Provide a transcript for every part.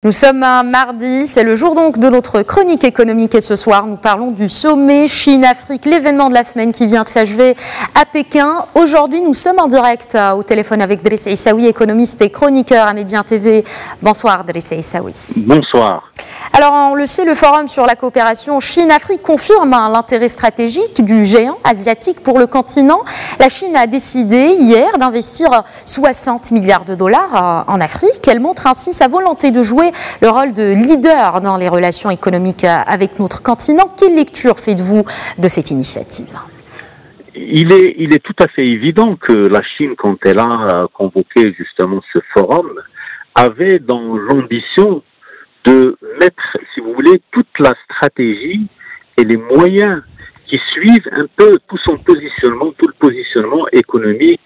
Nous sommes un mardi, c'est le jour donc de notre chronique économique et ce soir nous parlons du sommet Chine-Afrique, l'événement de la semaine qui vient de s'achever à Pékin. Aujourd'hui nous sommes en direct au téléphone avec Driss Issaoui, économiste et chroniqueur à Médien TV. Bonsoir Driss Issaoui. Bonsoir. Alors on le sait, le forum sur la coopération Chine-Afrique confirme l'intérêt stratégique du géant asiatique pour le continent. La Chine a décidé hier d'investir 60 milliards de dollars en Afrique. Elle montre ainsi sa volonté de jouer le rôle de leader dans les relations économiques avec notre continent. Quelle lecture faites-vous de cette initiative ? Il est tout à fait évident que la Chine, quand elle a convoqué justement ce forum, avait dans l'ambition de mettre, si vous voulez, toute la stratégie et les moyens qui suivent un peu tout son positionnement, tout le positionnement économique,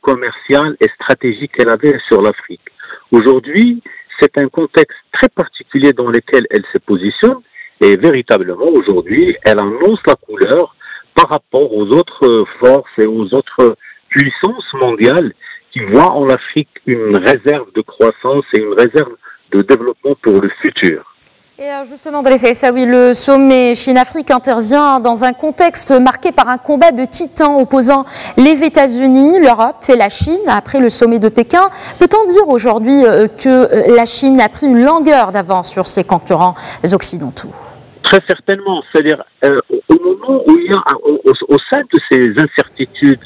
commercial et stratégique qu'elle avait sur l'Afrique. Aujourd'hui, c'est un contexte très particulier dans lequel elle se positionne et véritablement aujourd'hui, elle annonce la couleur par rapport aux autres forces et aux autres puissances mondiales qui voient en Afrique une réserve de croissance et une réserve de développement pour le futur. Et justement, Driss Issaoui, le sommet Chine-Afrique intervient dans un contexte marqué par un combat de titans opposant les États-Unis, l'Europe et la Chine après le sommet de Pékin. Peut-on dire aujourd'hui que la Chine a pris une longueur d'avance sur ses concurrents occidentaux ? Très certainement. C'est-à-dire, au moment où il y a, au sein de ces incertitudes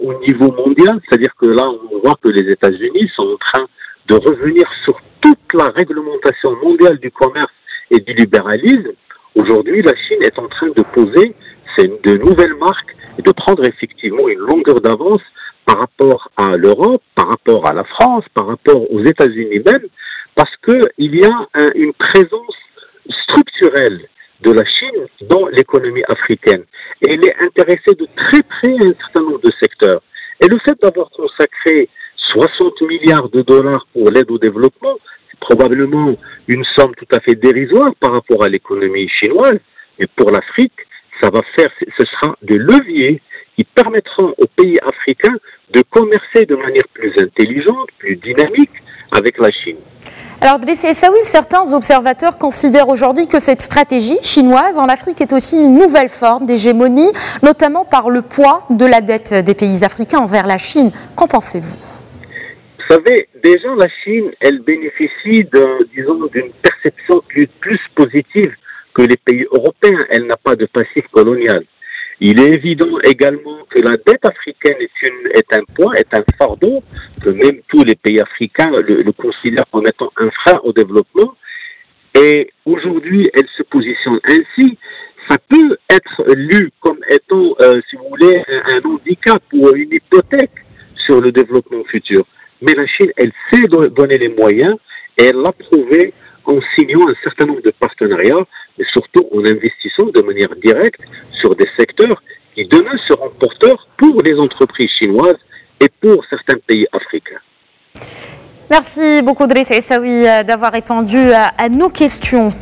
au niveau mondial, c'est-à-dire que là, on voit que les États-Unis sont en train de revenir sur toute la réglementation mondiale du commerce et du libéralisme. Aujourd'hui, la Chine est en train de poser de nouvelles marques et de prendre effectivement une longueur d'avance par rapport à l'Europe, par rapport à la France, par rapport aux États-Unis même, parce qu'il y a une présence structurelle de la Chine dans l'économie africaine. Et elle est intéressée de très près à un certain nombre de secteurs. Et le fait d'avoir consacré 60 milliards de dollars pour l'aide au développement, c'est probablement une somme tout à fait dérisoire par rapport à l'économie chinoise. Mais pour l'Afrique, ce sera des leviers qui permettront aux pays africains de commercer de manière plus intelligente, plus dynamique avec la Chine. Alors, Driss Issaoui, certains observateurs considèrent aujourd'hui que cette stratégie chinoise en Afrique est aussi une nouvelle forme d'hégémonie, notamment par le poids de la dette des pays africains envers la Chine. Qu'en pensez-vous ? Vous savez, déjà la Chine, elle bénéficie d'une perception plus positive que les pays européens. Elle n'a pas de passif colonial. Il est évident également que la dette africaine est un poids, est un fardeau, que même tous les pays africains le considèrent comme étant un frein au développement. Et aujourd'hui, elle se positionne ainsi. Ça peut être lu comme étant, si vous voulez, un handicap ou une hypothèque sur le développement futur. Mais la Chine, elle sait donner les moyens et elle l'a prouvé en signant un certain nombre de partenariats, mais surtout en investissant de manière directe sur des secteurs qui demain seront porteurs pour les entreprises chinoises et pour certains pays africains. Merci beaucoup Driss Issaoui d'avoir répondu à nos questions.